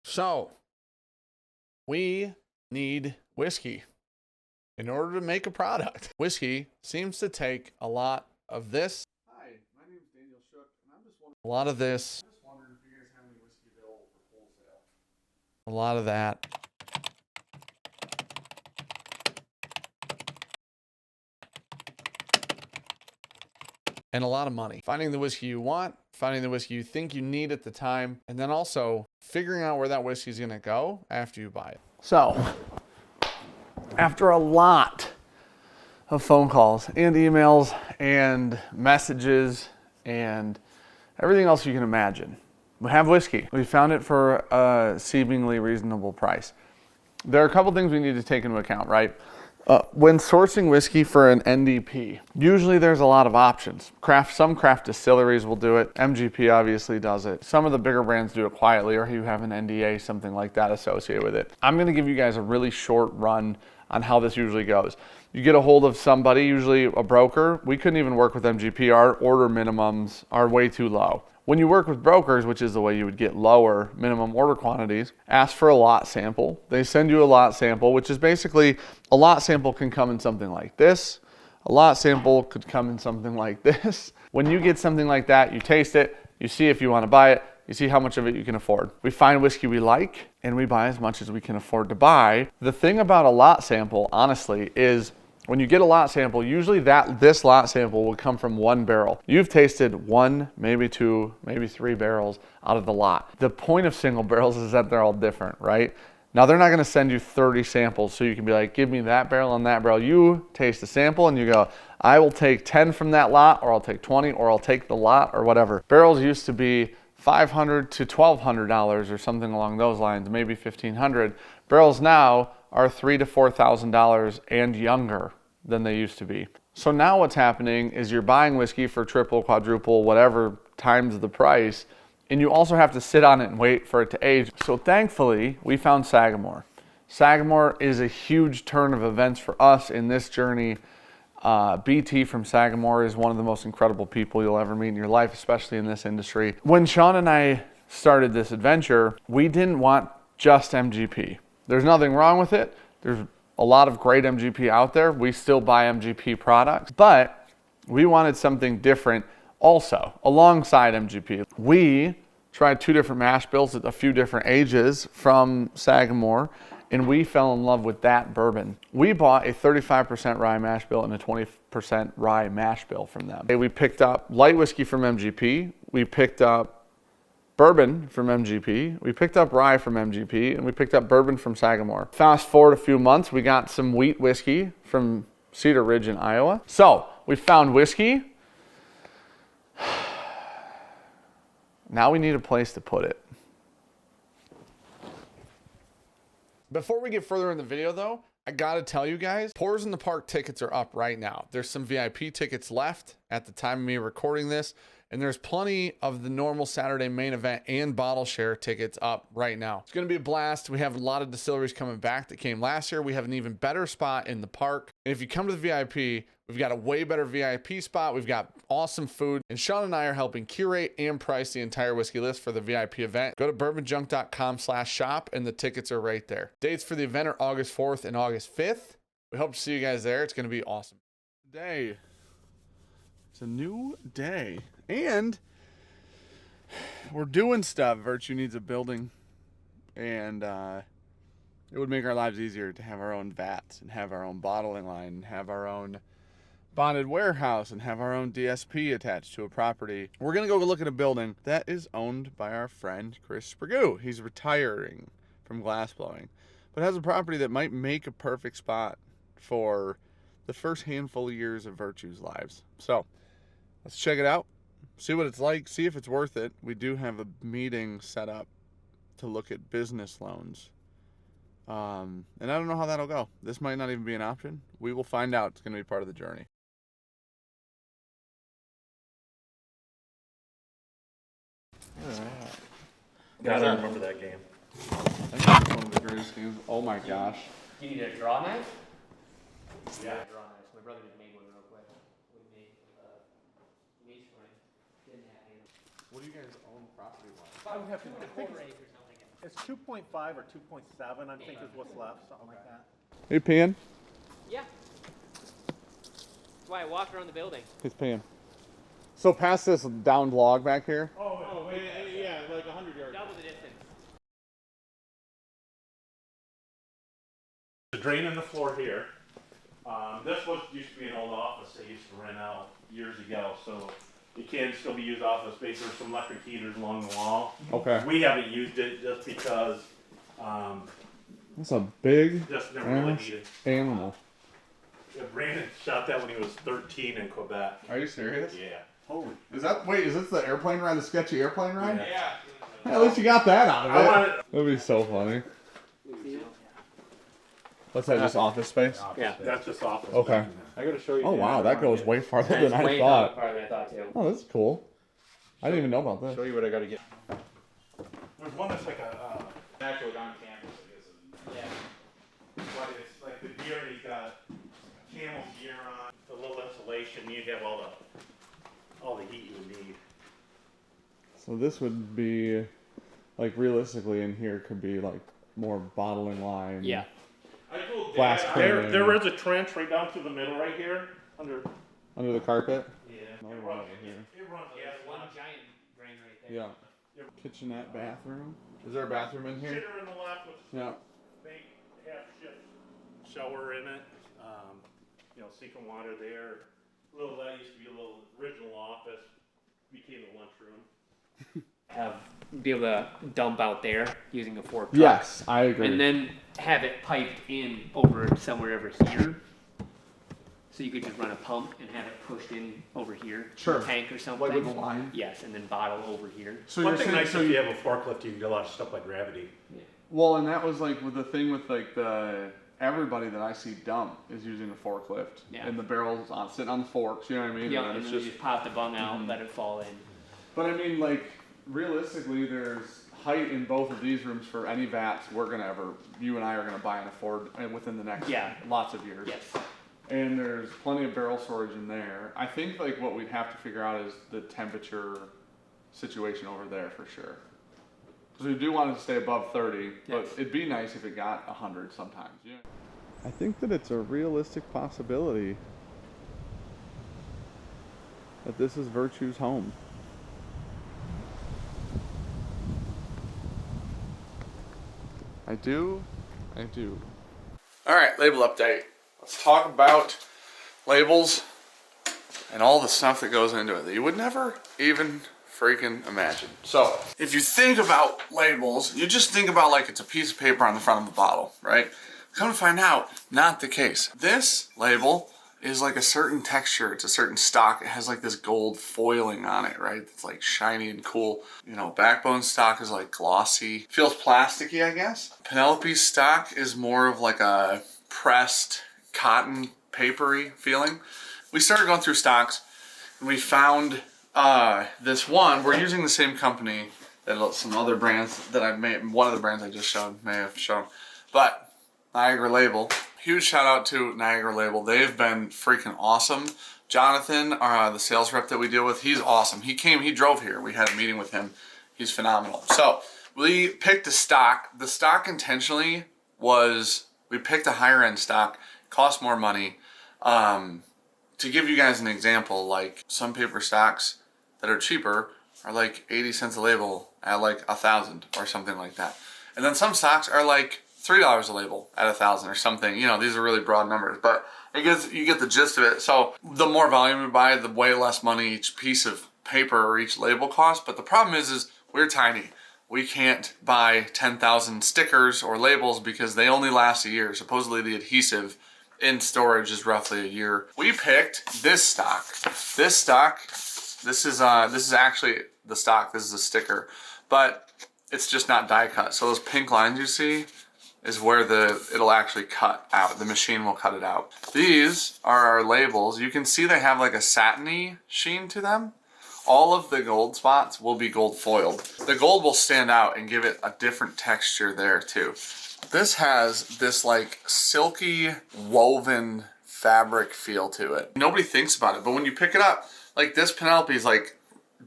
So we need whiskey in order to make a product. Whiskey seems to take a lot of this. Hi, my name is Daniel Shook, and I'm just wondering. A lot of this. I'm just wondering if you guys have any whiskey available for wholesale. A lot of that. And a lot of money. Finding the whiskey you want, finding the whiskey you think you need at the time, and then also figuring out where that whiskey is gonna go after you buy it. So, after a lot of phone calls and emails and messages and everything else you can imagine, we have whiskey. We found it for a seemingly reasonable price. There are a couple things we need to take into account, right? When sourcing whiskey for an NDP, usually there's a lot of options. Some craft distilleries will do it. MGP obviously does it. Some of the bigger brands do it quietly, or you have an NDA, something like that associated with it. I'm gonna give you guys a really short run on how this usually goes. You get a hold of somebody, usually a broker. We couldn't even work with MGP. Our order minimums are way too low. When you work with brokers, which is the way you would get lower minimum order quantities, ask for a lot sample. They send you a lot sample, which is basically a lot sample can come in something like this. A lot sample could come in something like this. When you get something like that, you taste it, you see if you want to buy it, you see how much of it you can afford. We find whiskey we like, and we buy as much as we can afford to buy. The thing about a lot sample, honestly, is when you get a lot sample, usually this lot sample will come from one barrel. You've tasted one, maybe two, maybe three barrels out of the lot. The point of single barrels is that they're all different, right? Now they're not gonna send you 30 samples so you can be like, give me that barrel and that barrel. You taste the sample and you go, I will take 10 from that lot, or I'll take 20, or I'll take the lot, or whatever. Barrels used to be $500 to $1,200 or something along those lines, maybe $1,500. Barrels now are $3,000 to $4,000 and younger than they used to be. So now what's happening is you're buying whiskey for triple, quadruple, whatever times the price, and you also have to sit on it and wait for it to age. So thankfully, we found Sagamore. Sagamore is a huge turn of events for us in this journey. BT from Sagamore is one of the most incredible people you'll ever meet in your life, especially in this industry. When Sean and I started this adventure, we didn't want just MGP. There's nothing wrong with it. There's a lot of great MGP out there. We still buy MGP products, but we wanted something different also alongside MGP. We tried 2 different mash bills at a few different ages from Sagamore, and we fell in love with that bourbon. We bought a 35% rye mash bill and a 20% rye mash bill from them. We picked up light whiskey from MGP. We picked up bourbon from MGP, we picked up rye from MGP, and we picked up bourbon from Sagamore. Fast forward a few months, we got some wheat whiskey from Cedar Ridge in Iowa. So we found whiskey. Now we need a place to put it. Before we get further in the video though, I gotta tell you guys, Pours in the Park tickets are up right now. There's some VIP tickets left at the time of me recording this, and there's plenty of the normal Saturday main event and bottle share tickets up right now. It's gonna be a blast. We have a lot of distilleries coming back that came last year. We have an even better spot in the park. And if you come to the VIP, we've got a way better VIP spot. We've got awesome food. And Sean and I are helping curate and price the entire whiskey list for the VIP event. Go to bourbonjunk.com/shop and the tickets are right there. Dates for the event are August 4th and August 5th. We hope to see you guys there. It's gonna be awesome. Today, it's a new day. And we're doing stuff. Virtue needs a building, and it would make our lives easier to have our own vats and have our own bottling line and have our own bonded warehouse and have our own DSP attached to a property. We're gonna go look at a building that is owned by our friend Chris Spragoo. He's retiring from glassblowing, but has a property that might make a perfect spot for the first handful of years of Virtue's lives. So let's check it out. See what it's like, see if it's worth it. We do have a meeting set up to look at business loans. And I don't know how that'll go. This might not even be an option. We will find out. It's going to be part of the journey. All right. Gotta remember that game. I think it's one of the greatest games. Oh my gosh. Do you need a draw knife? Yeah, draw knife. My brother just made one real quick. We made leash line. Didn't have any. What do you guys own property-wise? I would have to 4 acres, something. It's 2.5 or 2.7, I think is what's left, something like that. Are you peeing? Yeah. That's why I walked around the building. He's peeing. So past this downed log back here. Oh, yeah, like 100 yards. Double the distance. The drain in the floor here. This used to be an old office they used to rent out years ago, so it can still be used office space. There's some electric heaters along the wall. Okay. We haven't used it just because That's a big just never really needed. animal. Yeah, Brandon shot that when he was 13 in Quebec. Are you serious? Yeah. Holy. Is this the airplane ride, the sketchy airplane ride? Yeah. At least you got that out of it. I wanted, That'd be so funny. What's that, just office space? Yeah. that's just office. Okay. I gotta show you. Oh wow, that goes way farther than I Way thought. farther than I thought too. Oh, that's cool. I didn't even know about Show this. you what I gotta get. There's one that's like a actually on campus, I guess. Yeah. But it's like the gear, he's got camel gear on, a little insulation, you have all the heat you would need. So this would be, like, realistically in here could be like more bottling line. Yeah. I told Glass Dad, cleaning. there is a trench right down through the middle right here, under. Under the carpet. Yeah. Another It one runs, over here. it runs. Yeah, one giant drain right there. Yeah. Kitchenette, bathroom. Is there a bathroom in here? Shitter in the left with Yeah. big half shift shower in it. Seeking water there. That used to be a little original office. Became a lunchroom. Be able to dump out there using a fork truck. Yes, I agree. And then have it piped in over somewhere over here. So you could just run a pump and have it pushed in over here. Sure. A tank or something. like with the line. Yes, and then bottle over here. So One you're thing saying, nice so if you have a forklift, you can do a lot of stuff like gravity. well, and that was like with the thing with like everybody that I see dump is using a forklift. Yeah. And the barrels sitting on the forks, you know what I mean? Yeah, And and it's then you just pop the bung out and let it fall in. But I mean, like, realistically, there's height in both of these rooms for any vats you and I are gonna buy and afford within the next lots of years. Yes. And there's plenty of barrel storage in there. I think like what we'd have to figure out is the temperature situation over there for sure. Because we do want it to stay above 30, but it'd be nice if it got 100 sometimes. Yeah. I think that it's a realistic possibility that this is Virtue's home. I do. All right, label update. Let's talk about labels and all the stuff that goes into it that you would never even freaking imagine. So, if you think about labels, you just think about like it's a piece of paper on the front of the bottle, right? Come to find out, not the case. This label is like a certain texture. It's a certain stock. It has like this gold foiling on it, right? It's like shiny and cool. Backbone stock is like glossy. Feels plasticky, I guess. Penelope's stock is more of like a pressed cotton papery feeling. We started going through stocks and we found this one. We're using the same company that some other brands that I made. One of the brands I just may have shown. But Niagara Label. Huge shout out to Niagara Label. They've been freaking awesome. Jonathan, the sales rep that we deal with, he's awesome. He drove here. We had a meeting with him. He's phenomenal. So we picked a stock. The stock intentionally was, we picked a higher end stock, cost more money. To give you guys an example, like some paper stocks that are cheaper are like 80 cents a label at like 1,000 or something like that. And then some stocks are like $3 a label at 1,000 or something. These are really broad numbers, but you get the gist of it. So the more volume you buy, the way less money each piece of paper or each label costs. But the problem is we're tiny. We can't buy 10,000 stickers or labels because they only last a year. Supposedly the adhesive in storage is roughly a year. We picked this stock. This is actually the stock. This is a sticker, but it's just not die cut. So those pink lines you see is where it'll actually cut out. The machine will cut it out. These are our labels. You can see they have like a satiny sheen to them. All of the gold spots will be gold foiled. The gold will stand out and give it a different texture there too. This has this like silky woven fabric feel to it. Nobody thinks about it, but when you pick it up, like this Penelope is like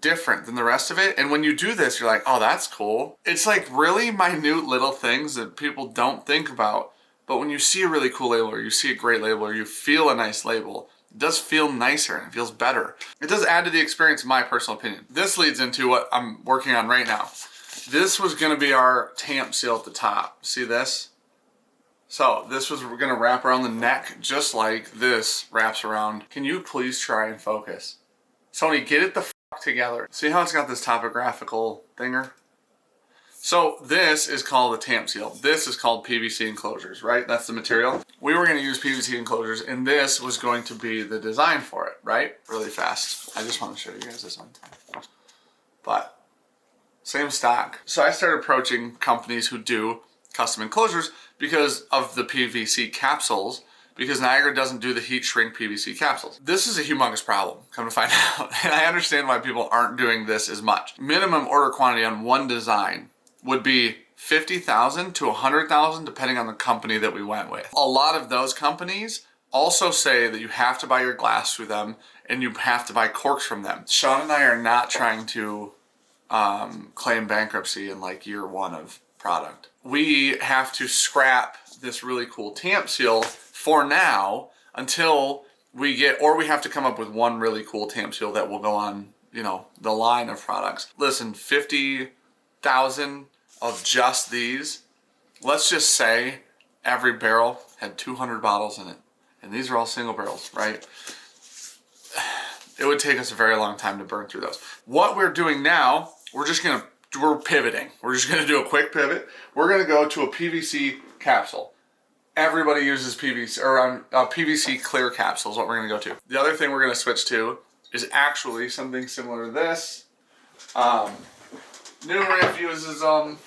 different than the rest of it. And when you do this, you're like, oh, that's cool. It's like really minute little things that people don't think about. But when you see a really cool label, or you see a great label, or you feel a nice label, it does feel nicer and it feels better. It does add to the experience, in my personal opinion. This leads into what I'm working on right now. This was gonna be our tamp seal at the top. See this? So this was, we're gonna wrap around the neck just like this wraps around. Can you please try and focus? Sony, get it the fuck together. See how it's got this topographical thinger? So this is called a tamp seal. This is called PVC enclosures, right? That's the material. We were gonna use PVC enclosures and this was going to be the design for it, right? Really fast. I just want to show you guys this one time. But same stock. So I started approaching companies who do custom enclosures because of the PVC capsules, because Niagara doesn't do the heat shrink PVC capsules. This is a humongous problem, come to find out. And I understand why people aren't doing this as much. Minimum order quantity on one design would be 50,000 to 100,000 depending on the company that we went with. A lot of those companies also say that you have to buy your glass through them and you have to buy corks from them. Sean and I are not trying to claim bankruptcy in like year one of product. We have to scrap this really cool tamp seal for now until we get, or we have to come up with one really cool tamp seal that will go on, you know, the line of products. Listen, 50,000 of just these, let's just say every barrel had 200 bottles in it. And these are all single barrels, right? It would take us a very long time to burn through those. What we're doing now, we're pivoting. We're just gonna do a quick pivot. We're gonna go to a PVC capsule. Everybody uses PVC, or PVC clear capsule is what we're gonna go to. The other thing we're gonna switch to is actually something similar to this. New Riff uses them,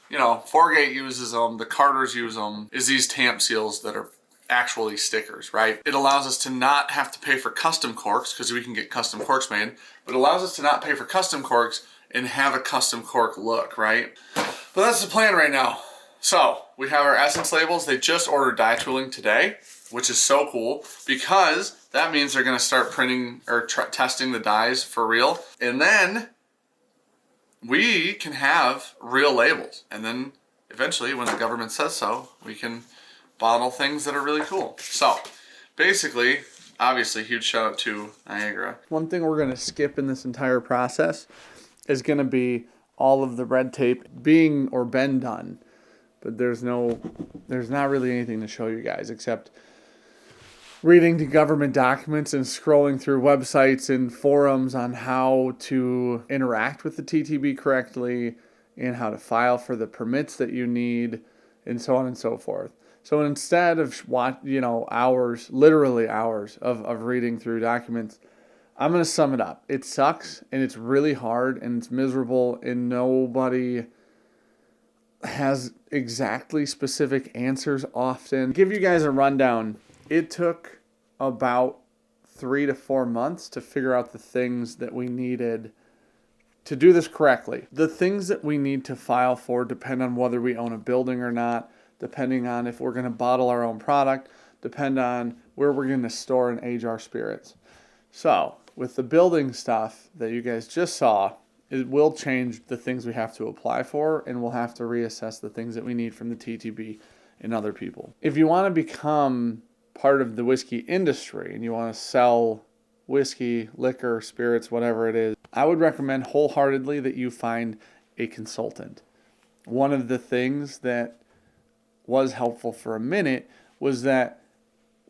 you know, Forgate uses them, the Carters use them, is these tamp seals that are actually stickers, right? It allows us to not have to pay for custom corks because we can get custom corks made, but it allows us to not pay for custom corks and have a custom cork look, right? But that's the plan right now. So we have our essence labels. They just ordered dye tooling today, which is so cool because that means they're gonna start printing or testing the dyes for real. And then we can have real labels. And then eventually when the government says so, we can bottle things that are really cool. So basically, obviously, huge shout out to Niagara. One thing we're gonna skip in this entire process is gonna be all of the red tape being or been done. But there's not really anything to show you guys except reading the government documents and scrolling through websites and forums on how to interact with the TTB correctly and how to file for the permits that you need and so on and so forth. So instead of hours, literally hours of reading through documents, I'm going to sum it up. It sucks and it's really hard and it's miserable and nobody has exactly specific answers often. Give you guys a rundown. It took about 3 to 4 months to figure out the things that we needed to do this correctly. The things that we need to file for depend on whether we own a building or not, depending on if we're going to bottle our own product, depend on where we're going to store and age our spirits. So with the building stuff that you guys just saw, it will change the things we have to apply for, and we'll have to reassess the things that we need from the TTB and other people. If you want to become part of the whiskey industry and you want to sell whiskey, liquor, spirits, whatever it is, I would recommend wholeheartedly that you find a consultant. One of the things that was helpful for a minute was that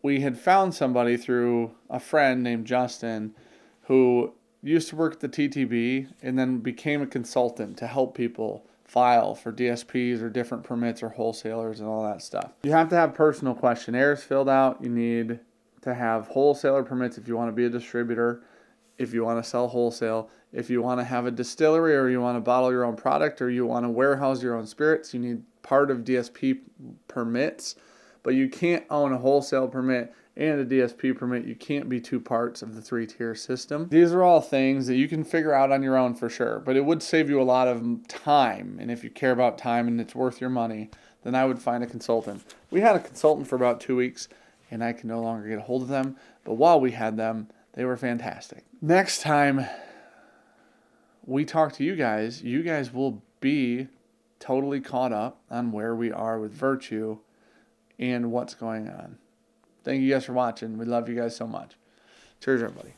we had found somebody through a friend named Justin who used to work at the TTB and then became a consultant to help people file for DSPs or different permits or wholesalers and all that stuff. You have to have personal questionnaires filled out. You need to have wholesaler permits if you want to be a distributor, if you want to sell wholesale, if you want to have a distillery or you want to bottle your own product or you want to warehouse your own spirits. You need part of DSP permits, but you can't own a wholesale permit and a DSP permit. You can't be two parts of the 3-tier system. These are all things that you can figure out on your own for sure, but it would save you a lot of time. And if you care about time and it's worth your money, then I would find a consultant. We had a consultant for about 2 weeks and I can no longer get a hold of them, but while we had them, they were fantastic. Next time, we talk to you guys will be totally caught up on where we are with Virtue and what's going on. Thank you guys for watching. We love you guys so much. Cheers, everybody.